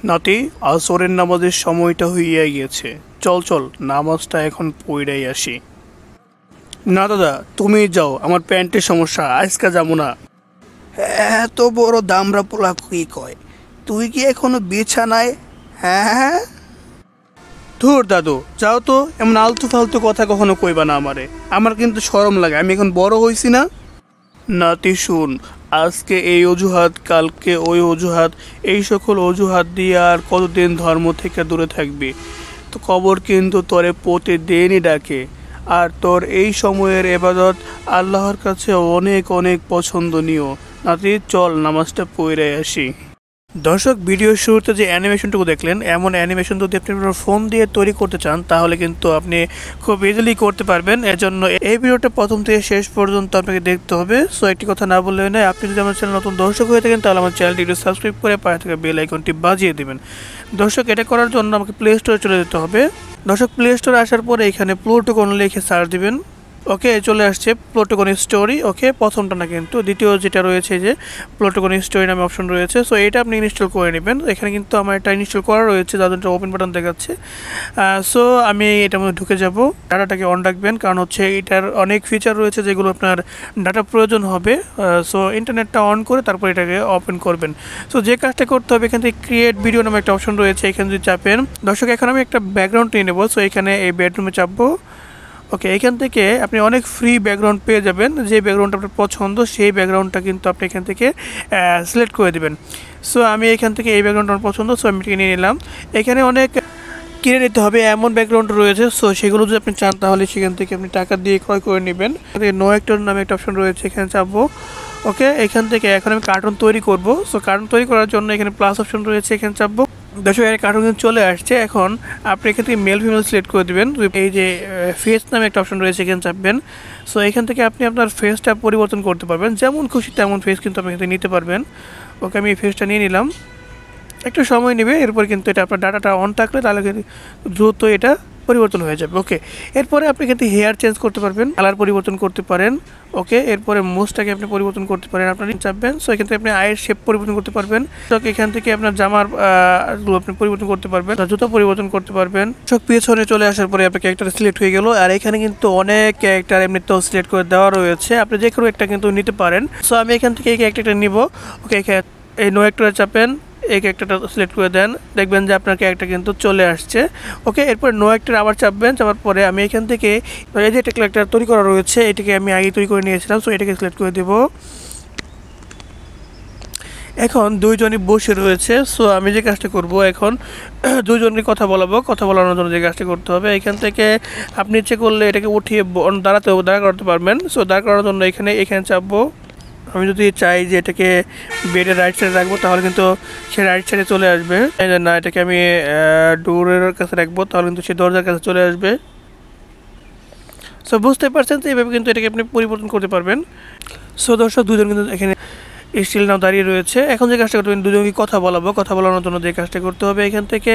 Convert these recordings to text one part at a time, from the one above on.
নাতি, আসরের নামাজের সময়টা হইয়া গিয়েছে। চল চল, নামাজটা এখন পইড়াই আসি। না দাদা, তুমি যাও, আমার প্যান্টের সমস্যা, আজকে যাবো না। এত বড় দামরা পোলা কি কয়? তুই কি এখনো বিছানায়? হ্যাঁ, ধুর দাদু, যাও তো, এমন আলতু ফালতু কথা কখনো কইবা না আমারে। আমার কিন্তু শরম লাগে, আমি এখন বড় হইছি না। নাতি শুন, আজকে এই অজুহাত, কালকে ওই অজুহাত, এই সকল অজুহাত দিয়ে আর কতদিন ধর্ম থেকে দূরে থাকবি? তো কবর কিন্তু তোরে প্রতিদিনই ডাকে। আর তোর এই সময়ের এবাদত আল্লাহর কাছে অনেক অনেক পছন্দনীয়। নাতি চল, নামাজটা পড়ে আসি। দর্শক, ভিডিওর শুরুতে যে অ্যানিমেশনটুকু দেখলেন, এমন অ্যানিমেশন যদি আপনি আপনার ফোন দিয়ে তৈরি করতে চান তাহলে কিন্তু আপনি খুব ইজিলি করতে পারবেন। এজন্য এই ভিডিওটা প্রথম থেকে শেষ পর্যন্ত আপনাকে দেখতে হবে। সো একটি কথা না বললে নয়, আপনি যদি আমার চ্যানেল নতুন দর্শক হয়ে থাকেন তাহলে আমার চ্যানেলটি একটু সাবস্ক্রাইব করে পাশে থাকা বেল আইকনটি বাজিয়ে দেবেন। দর্শক, এটা করার জন্য আমাকে প্লে স্টোরে চলে যেতে হবে। দর্শক, প্লে স্টোরে আসার পরে এখানে প্লুটোকন লিখে সার্চ দিবেন। ওকে, চলে আসছে প্লুটোকন স্টোরি। ওকে, প্রথমটা না কিন্তু দ্বিতীয় যেটা রয়েছে যে প্লুটোকন স্টোরি নামে অপশন রয়েছে। সো এটা আপনি ইনস্টল করে নেবেন। এখানে কিন্তু আমার এটা ইনস্টল করা রয়েছে, যার জন্য ওপেন বাটন দেখাচ্ছে। সো আমি এটার মধ্যে ঢুকে যাব। ডাটাটাকে অন রাখবেন, কারণ হচ্ছে এটার অনেক ফিচার রয়েছে যেগুলো আপনার ডাটা প্রয়োজন হবে। সো ইন্টারনেটটা অন করে তারপর এটাকে ওপেন করবেন। সো যে কাজটা করতে হবে, এখান থেকে ক্রিয়েট ভিডিও নামে একটা অপশন রয়েছে, এখানে যদি চাপেন। দর্শক, এখন আমি একটা ব্যাকগ্রাউন্ড নিয়ে নেবো। সো এখানে এই বেডরুমে চাপবো। ওকে, এখান থেকে আপনি অনেক ফ্রি ব্যাকগ্রাউন্ড পেয়ে যাবেন। যে ব্যাকগ্রাউন্ডটা আপনার পছন্দ সেই ব্যাকগ্রাউন্ডটা কিন্তু আপনি এখান থেকে সিলেক্ট করে দেবেন। সো আমি এখান থেকে এই ব্যাকগ্রাউন্ডটা আমার পছন্দ, সো আমি কিনে নিলাম। এখানে অনেক কিনে নিতে হবে এমন ব্যাকগ্রাউন্ড রয়েছে। সো সেগুলো যদি আপনি চান তাহলে সেখান থেকে আপনি টাকা দিয়ে ক্রয় করে নেবেন। নো অ্যাক্টর নামে একটা অপশন রয়েছে, এখানে চাপবো। ওকে, এখান থেকে এখন আমি কার্টুন তৈরি করব। সো কার্টুন তৈরি করার জন্য এখানে প্লাস অপশন রয়েছে, এখানে চাপবো। দর্শক, এর কার্টুন কিন্তু চলে আসছে। এখন আপনি এখান থেকে মেল ফিমেল সিলেক্ট করে দেবেন। এই যে ফেস নামে একটা অপশন রয়েছে, এখানে চাপবেন। সো এখান থেকে আপনি আপনার ফেসটা পরিবর্তন করতে পারবেন, যেমন খুশি তেমন ফেস কিন্তু আপনি এখানে নিতে পারবেন। ওকে, আমি এই ফেসটা নিয়ে নিলাম। একটু সময় নেবে, এরপর কিন্তু এটা আপনার ডাটাটা অন থাকলে তাহলে দ্রুত এটা পরিবর্তন হয়ে যাবে। ওকে, এরপরে আপনি কিন্তু হেয়ার চেঞ্জ করতে পারবেন, কালার পরিবর্তন করতে পারেন। ওকে, এরপরে মোজটাকে আপনি পরিবর্তন করতে পারেন, আপনার চাপবেন। সো এখান থেকে আপনি আয়ের শেপ পরিবর্তন করতে পারবেন। তো এখান থেকে আপনার জামার আপনি পরিবর্তন করতে পারবেন, জুতো পরিবর্তন করতে পারবেন। সব পেছনে চলে আসার পরে আপনার ক্যারেক্টার সিলেক্ট হয়ে গেল। আর এখানে কিন্তু অনেক ক্যারেক্টার এমনিতেও সিলেক্ট করে দেওয়া রয়েছে, আপনি যে কোনো একটা কিন্তু নিতে পারেন। সো আমি এখান থেকে এই ক্যারেক্টারটা নিব। ওকে, এই নো অ্যাক্টরে চাপেন, এই ক্যারেক্টারটা সিলেক্ট করে দেন, দেখবেন যে আপনার ক্যারেক্টার কিন্তু চলে আসছে। ওকে, এরপর নো অ্যাক্টর আবার চাপবেন। চাপার পরে আমি এখান থেকে এই যে একটা ক্যারেক্টার তৈরি করা রয়েছে, এটাকে আমি আগে তৈরি করে নিয়েছিলাম। সো এটাকে সিলেক্ট করে দেব। এখন দুইজনই বসে রয়েছে। সো আমি যে কাজটা করব, এখন দুইজনকে কথা বলাবো। কথা বলানোর জন্য যে কাজটা করতে হবে, এখান থেকে আপনি ইচ্ছে করলে এটাকে উঠিয়ে দাঁড় করাতে পারবেন। সো দাঁড় করানোর জন্য এখানে চাপবো। আমি যদি চাই যে এটাকে বেডের রাইট সাইডে রাখবো তাহলে কিন্তু সে রাইট সাইডে চলে আসবে। না, এটাকে আমি ডোরের কাছে রাখবো তাহলে কিন্তু সে দরজার কাছে চলে আসবে। সো বুঝতে পারছেন, তো এইভাবে কিন্তু এটাকে আপনি পরিবর্তন করতে পারবেন। সো দর্শক, দুজন কিন্তু এখানে স্টিল নাও দাঁড়িয়ে রয়েছে। এখন যে কাজটা করতে হবে, দুজনকে কথা বলাবো। কথা বলানোর জন্য যে কাজটা করতে হবে, এখান থেকে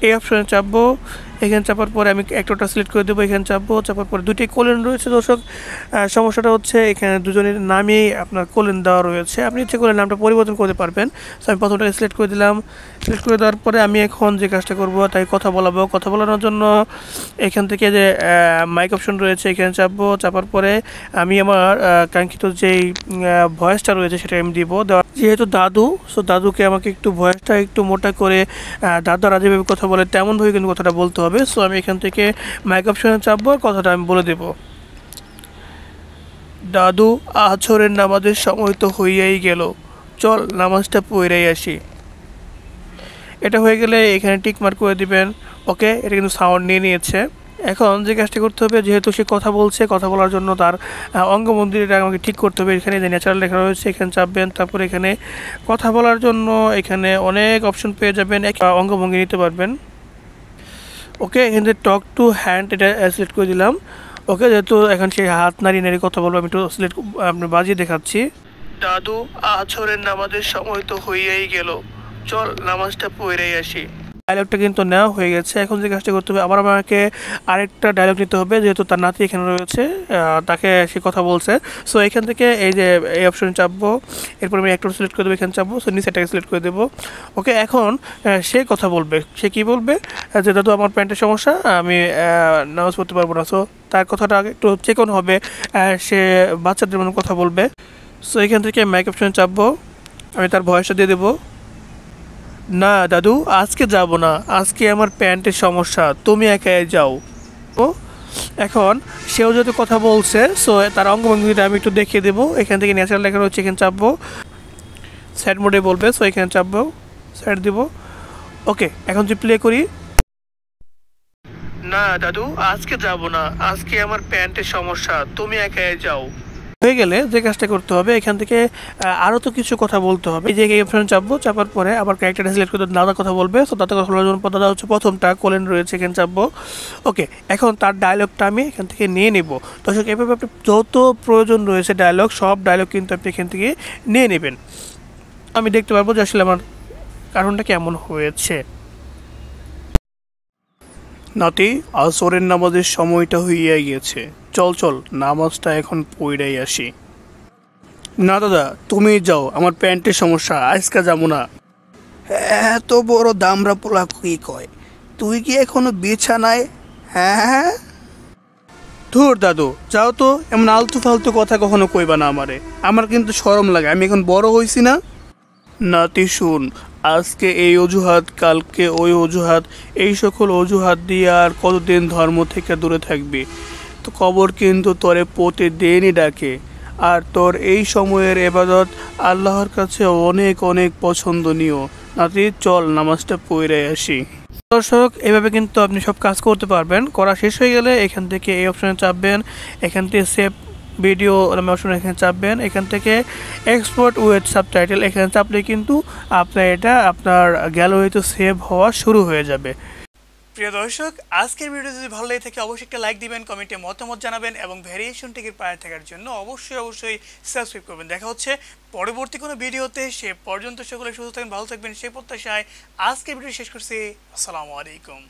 এই অপশনে চাপবো। এখানে চাপার পরে আমি একটা সিলেক্ট করে দেবো, এখানে চাপবো। চাপার পরে দুটি কোলেন রয়েছে। দর্শক, সমস্যাটা হচ্ছে এখানে দুজনের নামেই আপনার কোলেন দেওয়া রয়েছে, আপনি ইচ্ছে করে নামটা পরিবর্তন করতে পারবেন। সো আমি প্রথমটাকে সিলেক্ট করে দিলাম। সিলেক্ট করে দেওয়ার পরে আমি এখন যে কাজটা করব, তাই কথা বলাবো। কথা বলানোর জন্য এখান থেকে যে মাইক অপশন রয়েছে, এখানে চাপবো। চাপার পরে আমি আমার কাঙ্ক্ষিত যেই ভয়েসটা রয়েছে সেটা আমি দিব। যেহেতু দাদু, সো দাদুকে আমাকে একটু ভয়েসটা একটু মোটা করে দাদারা যেভাবে কথা বলে তেমনভাবে কিন্তু কথাটা বলতে হবে। সো আমি এখান থেকে মাইক অপশনে চাপবো, কথাটা আমি বলে দেব। দাদু, আছরের নামাজের সময় তো হইয়াই গেল, চল নামাজটা পড়েই আসি। এটা হয়ে গেলে এখানে টিক মার্ক করে দিবেন। ওকে, এটা কিন্তু সাউন্ড নিয়ে নিয়েছে। এখন যে কাজটা করতে হবে, যেহেতু সে কথা বলছে, কথা বলার জন্য তার অঙ্গভঙ্গিটা আমাকে ঠিক করতে হবে। এখানে যে ন্যাচারাল লেখা রয়েছে এখানে চাপবেন। তারপর এখানে কথা বলার জন্য এখানে অনেক অপশন পেয়ে যাবেন, অঙ্গভঙ্গি নিতে পারবেন। ওকে, এখান থেকে টক টু হ্যান্ড এটা সিলেক্ট করে দিলাম। ওকে, যেহেতু এখন সেই হাত নাড়িয়ে নাড়িয়ে কথা বলবো, আমি একটু সিলেক্ট আপনার বাজিয়ে দেখাচ্ছি। দাদু, আছরের নামাজের সময় তো হইয়াই গেল, চল নামাজটা পড়েই আসি। ডায়লগটা কিন্তু নেওয়া হয়ে গেছে। এখন যে কাজটা করতে হবে, আবার আমাকে আরেকটা ডায়লগ নিতে হবে, যেহেতু তার নাতি এখানে রয়েছে, তাকে সে কথা বলছে। সো এখান থেকে এই যে এই অপশনে চাপবো, এরপর আমি অ্যাক্টর সিলেক্ট করে দেবো, এখানে চাপবো, সো নিচেটাকে সিলেক্ট করে দেবো। ওকে, এখন সে কথা বলবে। সে কি বলবে, যে দাদু আমার প্যান্টের সমস্যা, আমি নামাজ পড়তে পারবো না। সো তার কথাটা আগে একটু চেক অন হবে, সে বাচ্চাদের মতো কথা বলবে। সো এখান থেকে মাইক অপশনে চাপবো, আমি তার ভয়েসটা দিয়ে দেবো। না দাদু, আজকে যাব না, আজকে আমার প্যান্টের সমস্যা, তুমি একাই যাও। ও এখন সেও যেহেতু কথা বলছে, সো তার অঙ্গভঙ্গিটা আমি একটু দেখিয়ে দেবো। এখান থেকে ন্যাচারাল লেখা রয়েছে, এখানে চাপবো, স্যাড মোডে বলবে, সো এখানে চাপবো, স্যাড দিব। ওকে, এখন যদি প্লে করি, না দাদু, আজকে যাব না, আজকে আমার প্যান্টের সমস্যা, তুমি একাই যাও। হয়ে গেলে যে কাজটা করতে হবে, এখান থেকে আরও তো কিছু কথা বলতে হবে। এই যে এই অপশনে চাপবো, চাপার পরে আবার ক্যারেক্টারটা সিলেক্ট করে দাদা কথা বলবে। তো দাদা কথা বলার জন্য দাদা হচ্ছে প্রথমটা, কোলেন রয়েছে, এখানে চাপবো। ওকে, এখন তার ডায়লগটা আমি এখান থেকে নিয়ে নেব। দর্শক, এভাবে আপনি যত প্রয়োজন রয়েছে ডায়লগ, সব ডায়লগ কিন্তু আপনি এখান থেকে নিয়ে নেবেন। আমি দেখতে পারবো যে আসলে আমার কারণটা কেমন হয়েছে। নাতি, আসরের নামাজের সময়টা হইয়া গিয়েছে, চল চল নামাজটা এখন পইড়াই আসি। না দাদা, তুমি যাও, আমার প্যান্টের সমস্যা, আজকে যাবো না। এত বড় দামরা পোলা কি কয়, তুই কি এখনো বিছানায়? হ্যাঁ, ধুর দাদু, যাও তো, এমন আলতু ফালতু কথা কখনো কইবা না আমারে, আমার কিন্তু শরম লাগে, আমি এখন বড় হইছি না। নাতি শুন, আজকে এই অজুহাত, কালকে ওই অজুহাত, এই সকল অজুহাত দিয়ে আর কতদিন ধর্ম থেকে দূরে থাকবি? তো কবর কিন্তু তোরে প্রতিদিনই ডাকে, আর তোর এই সময়ের এবাদত আল্লাহর কাছে অনেক অনেক পছন্দনীয়। নাতি চল, নামাজটা পড়ে আসি। দর্শক, এভাবে কিন্তু আপনি সব কাজ করতে পারবেন। করা শেষ হয়ে গেলে এখান থেকে এই অপশনে চাপবেন, এখান থেকে সেভ ভিডিও নামে অপশন এখানে চাপবেন, এখান থেকে এক্সপোর্ট উইথ সাবটাইটেল এখানে চাপলে কিন্তু আপনার এটা আপনার গ্যালারিতে সেভ হওয়া শুরু হয়ে যাবে। প্রিয় দর্শক, আজকের ভিডিও যদি ভালো লাগে থাকে অবশ্যই একটা লাইক দিবেন, কমেন্টে মতামত জানাবেন এবং ভেরিয়েশন টিকির পায়ে থাকার জন্য অবশ্যই সাবস্ক্রাইব করবেন। দেখা হচ্ছে পরবর্তী কোনো ভিডিওতে, সে পর্যন্ত সকলে সুস্থ থাকবেন, ভালো থাকবেন সেই প্রত্যাশায় আজকের ভিডিও শেষ করছি। আসসালামু আলাইকুম।